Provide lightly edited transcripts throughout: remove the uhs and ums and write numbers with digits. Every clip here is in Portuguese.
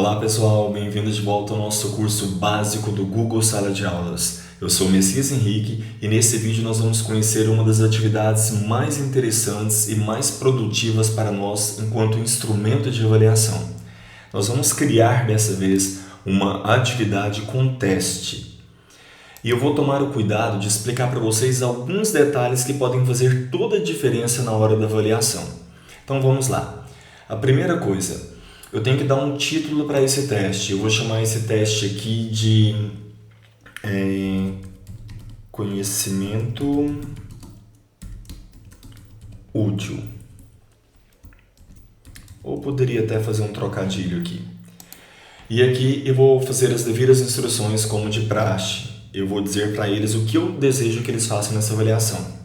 Olá pessoal, bem-vindos de volta ao nosso curso básico do Google Sala de Aulas. Eu sou o Messias Henrique e nesse vídeo nós vamos conhecer uma das atividades mais interessantes e mais produtivas para nós enquanto instrumento de avaliação. Nós vamos criar dessa vez uma atividade com teste. E eu vou tomar o cuidado de explicar para vocês alguns detalhes que podem fazer toda a diferença na hora da avaliação. Então vamos lá. A primeira coisa, eu tenho que dar um título para esse teste. Eu vou chamar esse teste aqui de conhecimento útil. Ou poderia até fazer um trocadilho aqui. E aqui eu vou fazer as devidas instruções como de praxe. Eu vou dizer para eles o que eu desejo que eles façam nessa avaliação.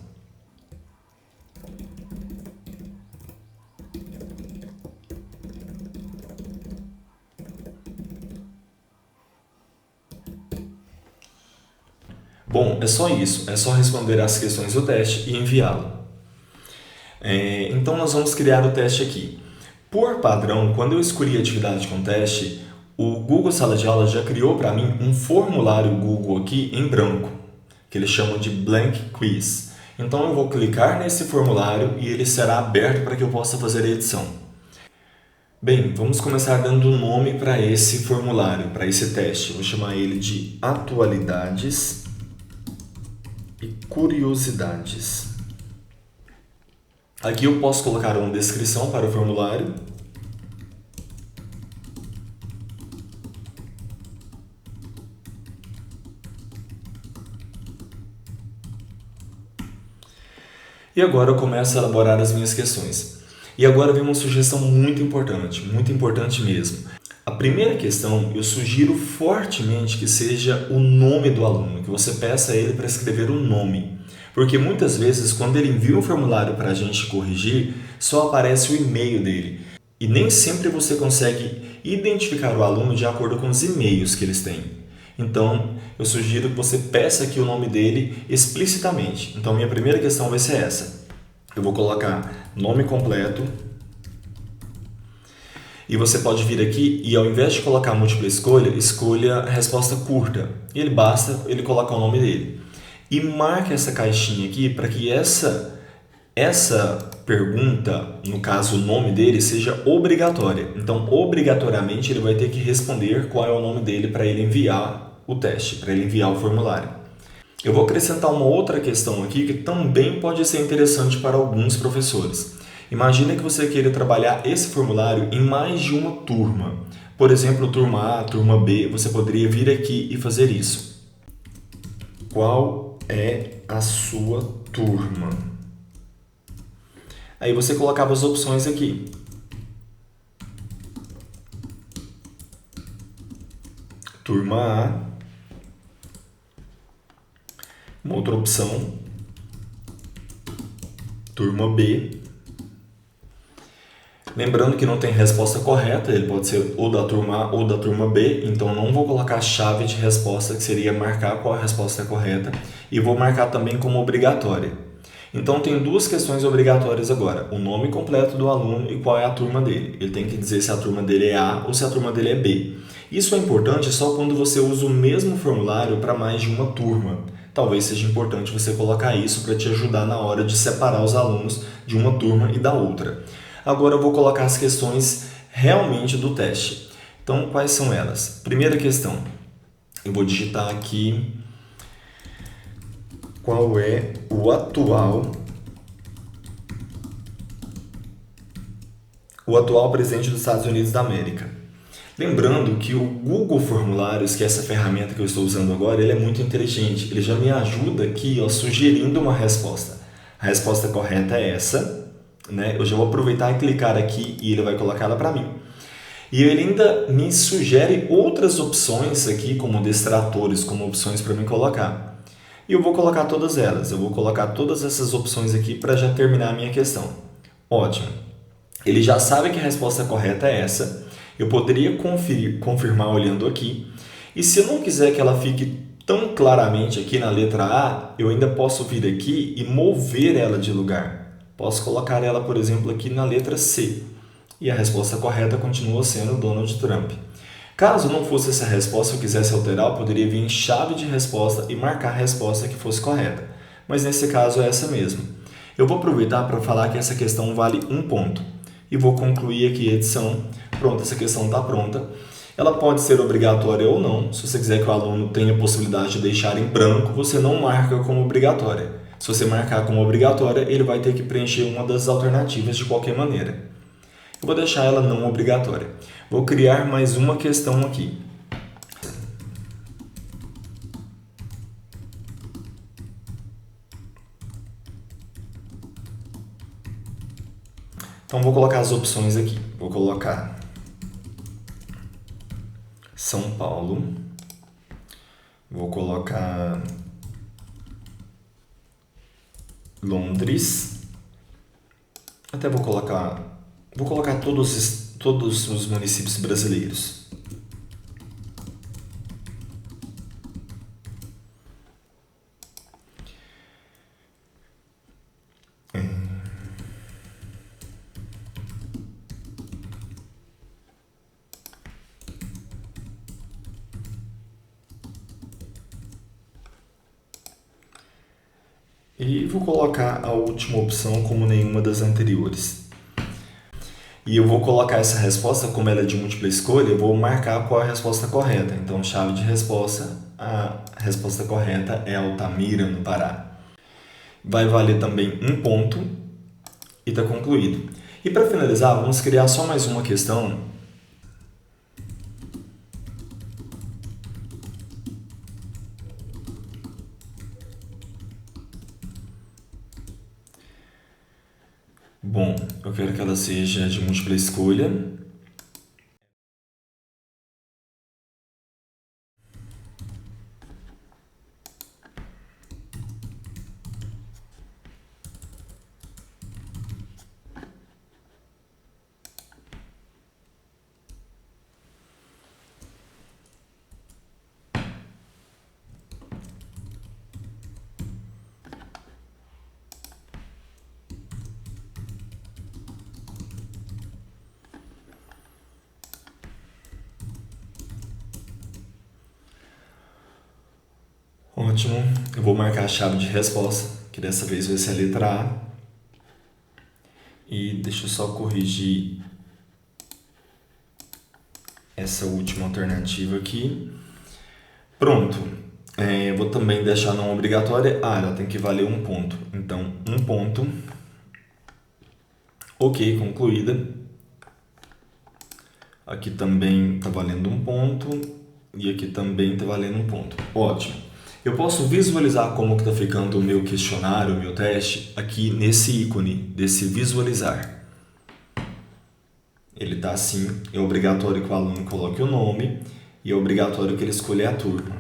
Bom, é só isso, é só responder as questões do teste e enviá-lo. Então nós vamos criar o teste aqui. Por padrão, quando eu escolhi a atividade com teste, o Google Sala de Aula já criou para mim um formulário Google aqui em branco, que eles chamam de Blank Quiz. Então eu vou clicar nesse formulário e ele será aberto para que eu possa fazer a edição. Bem, vamos começar dando um nome para esse formulário, para esse teste. Eu vou chamar ele de Atualidades e Curiosidades. Aqui eu posso colocar uma descrição para o formulário. E agora eu começo a elaborar as minhas questões. E agora vem uma sugestão muito importante mesmo. A primeira questão, eu sugiro fortemente que seja o nome do aluno, que você peça a ele para escrever o nome. Porque muitas vezes, quando ele envia um formulário para a gente corrigir, só aparece o e-mail dele. E nem sempre você consegue identificar o aluno de acordo com os e-mails que eles têm. Então, eu sugiro que você peça aqui o nome dele explicitamente. Então, minha primeira questão vai ser essa. Eu vou colocar nome completo. E você pode vir aqui e ao invés de colocar múltipla escolha, escolha a resposta curta. E basta ele colocar o nome dele. E marque essa caixinha aqui para que essa pergunta, no caso o nome dele, seja obrigatória. Então, obrigatoriamente, ele vai ter que responder qual é o nome dele para ele enviar o teste, para ele enviar o formulário. Eu vou acrescentar uma outra questão aqui que também pode ser interessante para alguns professores. Imagina que você queira trabalhar esse formulário em mais de uma turma. Por exemplo, turma A, turma B, você poderia vir aqui e fazer isso. Qual é a sua turma? Aí você colocava as opções aqui. Turma A. Uma outra opção. Turma B. Lembrando que não tem resposta correta, ele pode ser ou da turma A ou da turma B, então não vou colocar a chave de resposta, que seria marcar qual a resposta é correta, e vou marcar também como obrigatória. Então tem duas questões obrigatórias agora, o nome completo do aluno e qual é a turma dele. Ele tem que dizer se a turma dele é A ou se a turma dele é B. Isso é importante só quando você usa o mesmo formulário para mais de uma turma. Talvez seja importante você colocar isso para te ajudar na hora de separar os alunos de uma turma e da outra. Agora eu vou colocar as questões realmente do teste. Então, quais são elas? Primeira questão, eu vou digitar aqui qual é o atual presidente dos Estados Unidos da América. Lembrando que o Google Formulários, que é essa ferramenta que eu estou usando agora, ele é muito inteligente. Ele já me ajuda aqui, sugerindo uma resposta. A resposta correta é essa. Eu já vou aproveitar e clicar aqui e ele vai colocar ela para mim. E ele ainda me sugere outras opções aqui, como distratores, como opções para mim colocar. E eu vou colocar todas elas. Eu vou colocar todas essas opções aqui para já terminar a minha questão. Ótimo. Ele já sabe que a resposta correta é essa. Eu poderia confirmar olhando aqui. E se eu não quiser que ela fique tão claramente aqui na letra A, eu ainda posso vir aqui e mover ela de lugar. Posso colocar ela, por exemplo, aqui na letra C. E a resposta correta continua sendo Donald Trump. Caso não fosse essa resposta e eu quisesse alterar, eu poderia vir em chave de resposta e marcar a resposta que fosse correta. Mas nesse caso é essa mesmo. Eu vou aproveitar para falar que essa questão vale 1 ponto. E vou concluir aqui a edição. Pronto, essa questão está pronta. Ela pode ser obrigatória ou não. Se você quiser que o aluno tenha a possibilidade de deixar em branco, você não marca como obrigatória. Se você marcar como obrigatória, ele vai ter que preencher uma das alternativas de qualquer maneira. Eu vou deixar ela não obrigatória. Vou criar mais uma questão aqui. Então, vou colocar as opções aqui. Vou colocar São Paulo. Vou colocar Londres. Até vou colocar todos os municípios brasileiros. E vou colocar a última opção como nenhuma das anteriores. E eu vou colocar essa resposta, como ela é de múltipla escolha, eu vou marcar qual é a resposta correta. Então, chave de resposta, a resposta correta é Altamira, no Pará. Vai valer também 1 ponto e está concluído. E para finalizar, vamos criar só mais uma questão. Bom, eu quero que ela seja de múltipla escolha. Ótimo, eu vou marcar a chave de resposta, que dessa vez vai ser a letra A. E deixa eu só corrigir essa última alternativa aqui. Pronto, vou também deixar não obrigatória. Ela tem que valer 1 ponto. Então, 1 ponto. Ok, concluída. Aqui também está valendo 1 ponto. E aqui também está valendo 1 ponto. Ótimo. Eu posso visualizar como está ficando o meu questionário, o meu teste, aqui nesse ícone, desse visualizar. Ele está assim, é obrigatório que o aluno coloque o nome e é obrigatório que ele escolha a turma.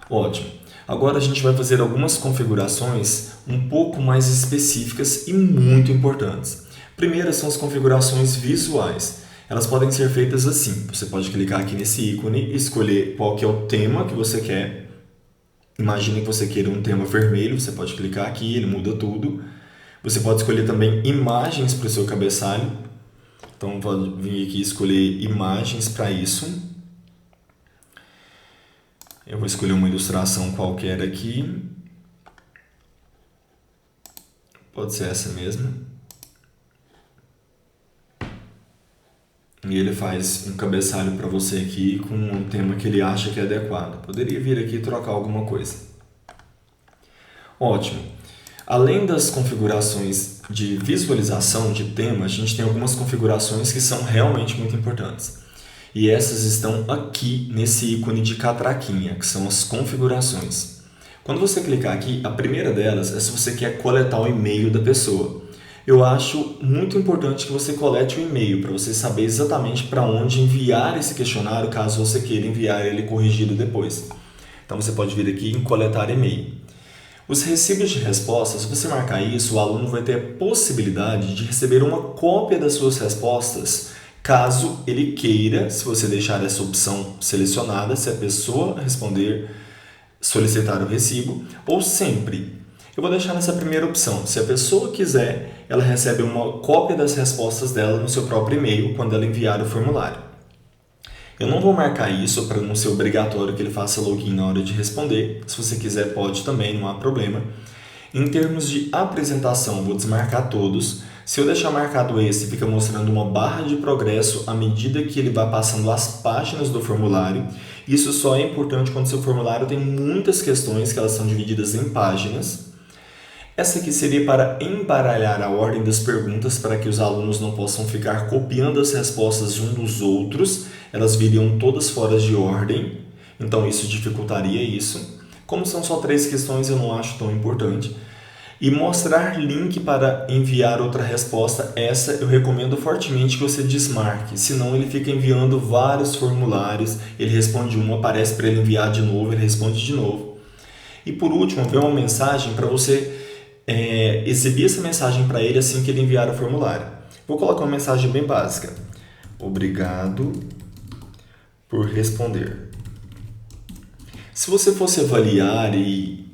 Ótimo. Agora a gente vai fazer algumas configurações um pouco mais específicas e muito importantes. Primeiro são as configurações visuais. Elas podem ser feitas assim. Você pode clicar aqui nesse ícone e escolher qual que é o tema que você quer. Imagine que você queira um tema vermelho, você pode clicar aqui, ele muda tudo. Você pode escolher também imagens para o seu cabeçalho. Então, pode vir aqui e escolher imagens para isso. Eu vou escolher uma ilustração qualquer aqui. Pode ser essa mesma. E ele faz um cabeçalho para você aqui com um tema que ele acha que é adequado. Poderia vir aqui e trocar alguma coisa. Ótimo. Além das configurações de visualização de tema, a gente tem algumas configurações que são realmente muito importantes. E essas estão aqui nesse ícone de catraquinha, que são as configurações. Quando você clicar aqui, a primeira delas é se você quer coletar o e-mail da pessoa. Eu acho muito importante que você colete o e-mail para você saber exatamente para onde enviar esse questionário caso você queira enviar ele corrigido depois. Então você pode vir aqui em coletar e-mail. Os recibos de respostas, se você marcar isso, o aluno vai ter a possibilidade de receber uma cópia das suas respostas caso ele queira, se você deixar essa opção selecionada, se a pessoa responder, solicitar o recibo, ou sempre. Eu vou deixar nessa primeira opção. Se a pessoa quiser, ela recebe uma cópia das respostas dela no seu próprio e-mail quando ela enviar o formulário. Eu não vou marcar isso para não ser obrigatório que ele faça login na hora de responder. Se você quiser, pode também, não há problema. Em termos de apresentação, vou desmarcar todos. Se eu deixar marcado esse, fica mostrando uma barra de progresso à medida que ele vai passando as páginas do formulário. Isso só é importante quando seu formulário tem muitas questões que elas são divididas em páginas. Essa aqui seria para embaralhar a ordem das perguntas para que os alunos não possam ficar copiando as respostas uns dos outros. Elas viriam todas fora de ordem, então isso dificultaria isso. Como são só 3 questões, eu não acho tão importante. E mostrar link para enviar outra resposta, essa eu recomendo fortemente que você desmarque, senão ele fica enviando vários formulários, ele responde um, aparece para ele enviar de novo, ele responde de novo. E por último, vem uma mensagem para você exibir essa mensagem para ele assim que ele enviar o formulário. Vou colocar uma mensagem bem básica. Obrigado por responder. Se você fosse avaliar e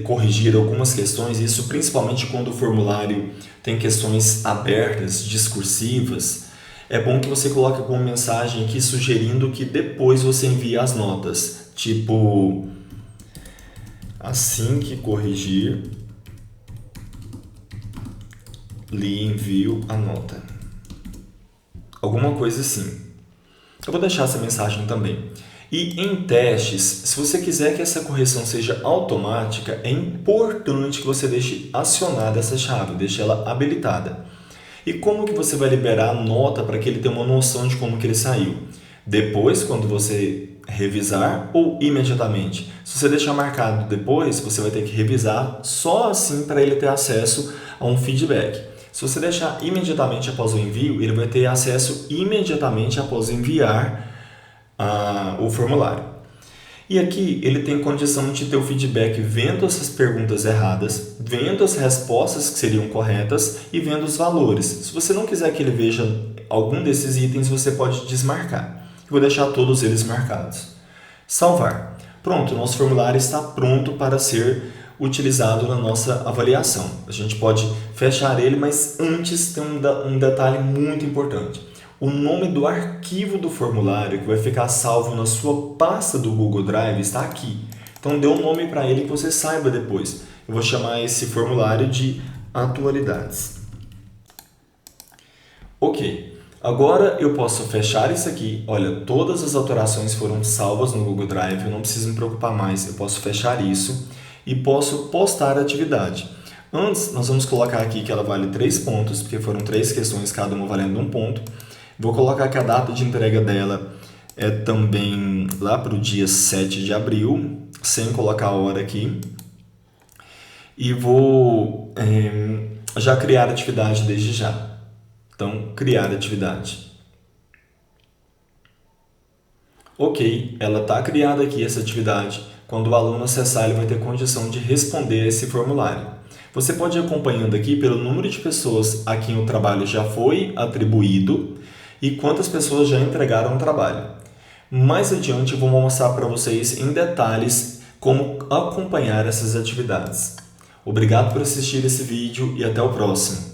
corrigir algumas questões, isso principalmente quando o formulário tem questões abertas, discursivas, é bom que você coloque alguma mensagem aqui sugerindo que depois você envie as notas. Tipo, assim que corrigir, lhe envio a nota. Alguma coisa assim. Eu vou deixar essa mensagem também. E em testes, se você quiser que essa correção seja automática, é importante que você deixe acionada essa chave, deixe ela habilitada. E como que você vai liberar a nota para que ele tenha uma noção de como que ele saiu? Depois, quando você revisar ou imediatamente? Se você deixar marcado depois, você vai ter que revisar só assim para ele ter acesso a um feedback. Se você deixar imediatamente após o envio, ele vai ter acesso imediatamente após enviar o formulário. E aqui ele tem condição de ter o feedback vendo essas perguntas erradas, vendo as respostas que seriam corretas e vendo os valores. Se você não quiser que ele veja algum desses itens, você pode desmarcar. Eu vou deixar todos eles marcados. Salvar. Pronto, nosso formulário está pronto para ser utilizado na nossa avaliação. A gente pode fechar ele, mas antes tem um detalhe muito importante. O nome do arquivo do formulário que vai ficar salvo na sua pasta do Google Drive está aqui. Então dê um nome para ele que você saiba depois. Eu vou chamar esse formulário de atualidades. Ok, agora eu posso fechar isso aqui. Olha, todas as alterações foram salvas no Google Drive, eu não preciso me preocupar mais. Eu posso fechar isso e posso postar a atividade. Antes, nós vamos colocar aqui que ela vale 3 pontos, porque foram 3 questões, cada uma valendo 1 ponto. Vou colocar que a data de entrega dela é também lá para o dia 7 de abril, sem colocar a hora aqui. E vou já criar a atividade desde já. Então, criar atividade. Ok, ela está criada aqui essa atividade. Quando o aluno acessar, ele vai ter condição de responder esse formulário. Você pode ir acompanhando aqui pelo número de pessoas a quem o trabalho já foi atribuído e quantas pessoas já entregaram o trabalho. Mais adiante eu vou mostrar para vocês em detalhes como acompanhar essas atividades. Obrigado por assistir esse vídeo e até o próximo.